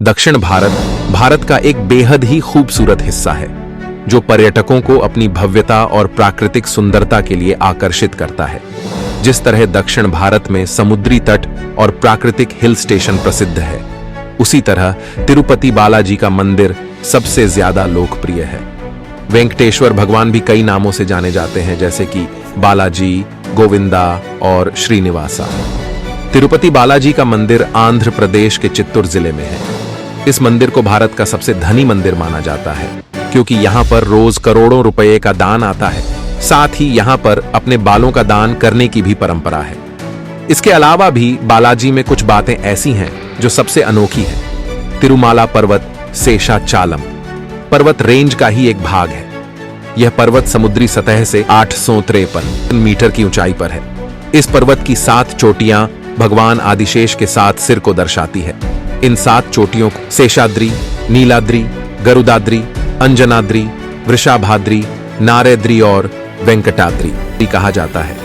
दक्षिण भारत भारत का एक बेहद ही खूबसूरत हिस्सा है जो पर्यटकों को अपनी भव्यता और प्राकृतिक सुंदरता के लिए आकर्षित करता है। जिस तरह दक्षिण भारत में समुद्री तट और प्राकृतिक हिल स्टेशन प्रसिद्ध है, उसी तरह तिरुपति बालाजी का मंदिर सबसे ज्यादा लोकप्रिय है। वेंकटेश्वर भगवान भी कई नामों से जाने जाते हैं, जैसे कि बालाजी, गोविंदा और श्रीनिवासा। तिरुपति बालाजी का मंदिर आंध्र प्रदेश के चित्तूर जिले में है। इस मंदिर को भारत का सबसे धनी मंदिर माना जाता है, क्योंकि यहाँ पर रोज करोड़ों रुपए का दान आता है। साथ ही यहाँ पर अपने बालों का दान करने की भी परंपरा है। इसके अलावा भी बालाजी में कुछ बातें ऐसी हैं जो सबसे अनोखी है। तिरुमाला पर्वत शेषाचालम पर्वत रेंज का ही एक भाग है। यह पर्वत समुद्री सतह से 853 मीटर की ऊंचाई पर है। इस पर्वत की 7 चोटियां भगवान आदिशेष के 7 सिर को दर्शाती है। इन 7 चोटियों को शेषाद्री, नीलाद्री, गरुदाद्री, अंजनाद्री, वृषाभाद्री, नारद्री और वेंकटाद्री कहा जाता है।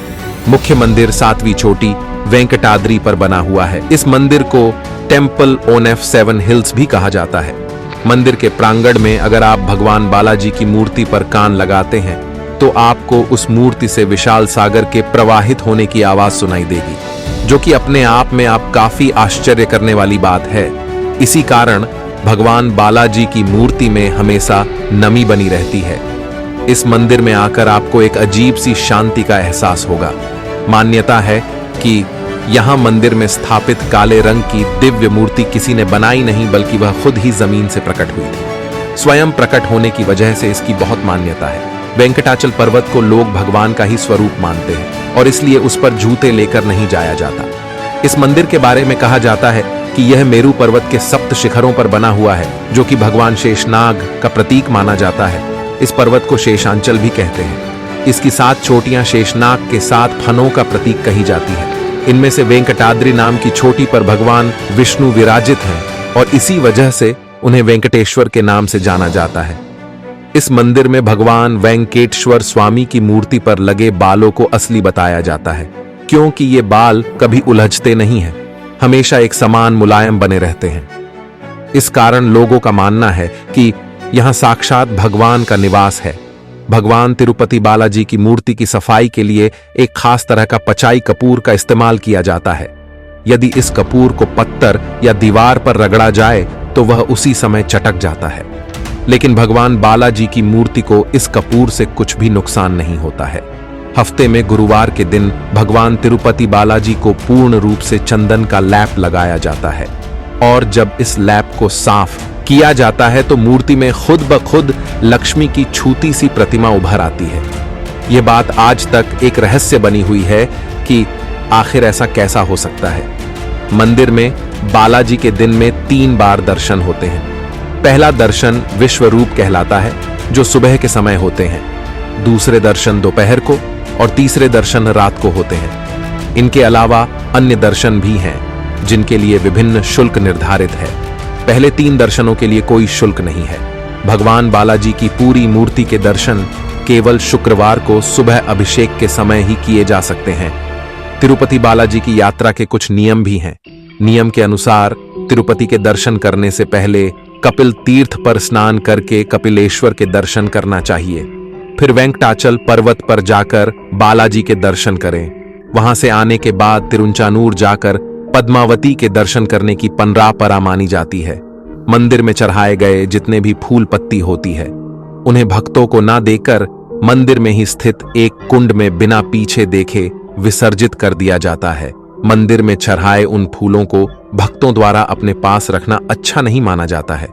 मुख्य मंदिर 7वीं चोटी वेंकटाद्री पर बना हुआ है। इस मंदिर को टेम्पल ऑन 7 हिल्स भी कहा जाता है। मंदिर के प्रांगण में अगर आप भगवान बालाजी की मूर्ति पर कान लगाते हैं तो आपको उस मूर्ति से विशाल सागर के प्रवाहित होने की आवाज सुनाई देगी, जो कि अपने आप में आप काफी आश्चर्य करने वाली बात है। इसी कारण भगवान बालाजी की मूर्ति में हमेशा नमी बनी रहती है। इस मंदिर में आकर आपको एक अजीब सी शांति का एहसास होगा। मान्यता है कि यहाँ मंदिर में स्थापित काले रंग की दिव्य मूर्ति किसी ने बनाई नहीं, बल्कि वह खुद ही जमीन से प्रकट हुई थी। स्वयं प्रकट होने की वजह से इसकी बहुत मान्यता है। वेंकटाचल पर्वत को लोग भगवान का ही स्वरूप मानते हैं और इसलिए उस पर जूते लेकर नहीं जाया जाता। इस मंदिर के बारे में कहा जाता है कि यह मेरू पर्वत के 7 शिखरों पर बना हुआ है, जो कि भगवान शेषनाग का प्रतीक माना जाता है। इस पर्वत को शेषांचल भी कहते हैं। इसकी 7 चोटियां शेषनाग के 7 फनों का प्रतीक कही जाती है। इनमें से वेंकटाद्री नाम की चोटी पर भगवान विष्णु विराजित हैं और इसी वजह से उन्हें वेंकटेश्वर के नाम से जाना जाता है। इस मंदिर में भगवान वेंकटेश्वर स्वामी की मूर्ति पर लगे बालों को असली बताया जाता है, क्योंकि ये बाल कभी उलझते नहीं हैं, हमेशा एक समान मुलायम बने रहते हैं। इस कारण लोगों का मानना है कि यहाँ साक्षात भगवान का निवास है। भगवान तिरुपति बालाजी की मूर्ति की सफाई के लिए एक खास तरह का पचाई कपूर का इस्तेमाल किया जाता है। यदि इस कपूर को पत्थर या दीवार पर रगड़ा जाए तो वह उसी समय चटक जाता है, लेकिन भगवान बालाजी की मूर्ति को इस कपूर से कुछ भी नुकसान नहीं होता है। हफ्ते में गुरुवार के दिन भगवान तिरुपति बालाजी को पूर्ण रूप से चंदन का लेप लगाया जाता है और जब इस लेप को साफ किया जाता है तो मूर्ति में खुद ब खुद लक्ष्मी की छूती सी प्रतिमा उभर आती है। यह बात आज तक एक रहस्य बनी हुई है कि आखिर ऐसा कैसा हो सकता है। मंदिर में बालाजी के दिन में 3 बार दर्शन होते हैं। पहला दर्शन विश्व रूप कहलाता है, जो सुबह के समय होते हैं। दूसरे दर्शन दोपहर को और तीसरे दर्शन रात को होते हैं। इनके अलावा अन्य दर्शन भी हैं, जिनके लिए विभिन्न शुल्क निर्धारित है। पहले 3 दर्शनों के लिए कोई शुल्क नहीं है। भगवान बालाजी की पूरी मूर्ति के दर्शन केवल शुक्रवार को सुबह अभिषेक के समय ही किए जा सकते हैं। तिरुपति बालाजी की यात्रा के कुछ नियम भी हैं। नियम के अनुसार तिरुपति के दर्शन करने से पहले कपिल तीर्थ पर स्नान करके कपिलेश्वर के दर्शन करना चाहिए। फिर वेंकटाचल पर्वत पर जाकर बालाजी के दर्शन करें। वहां से आने के बाद तिरुचानूर जाकर पद्मावती के दर्शन करने की परंपरा मानी जाती है। मंदिर में चढ़ाए गए जितने भी फूल पत्ती होती है, उन्हें भक्तों को ना देकर मंदिर में ही स्थित एक कुंड में बिना पीछे देखे विसर्जित कर दिया जाता है। मंदिर में चढ़ाए उन फूलों को भक्तों द्वारा अपने पास रखना अच्छा नहीं माना जाता है।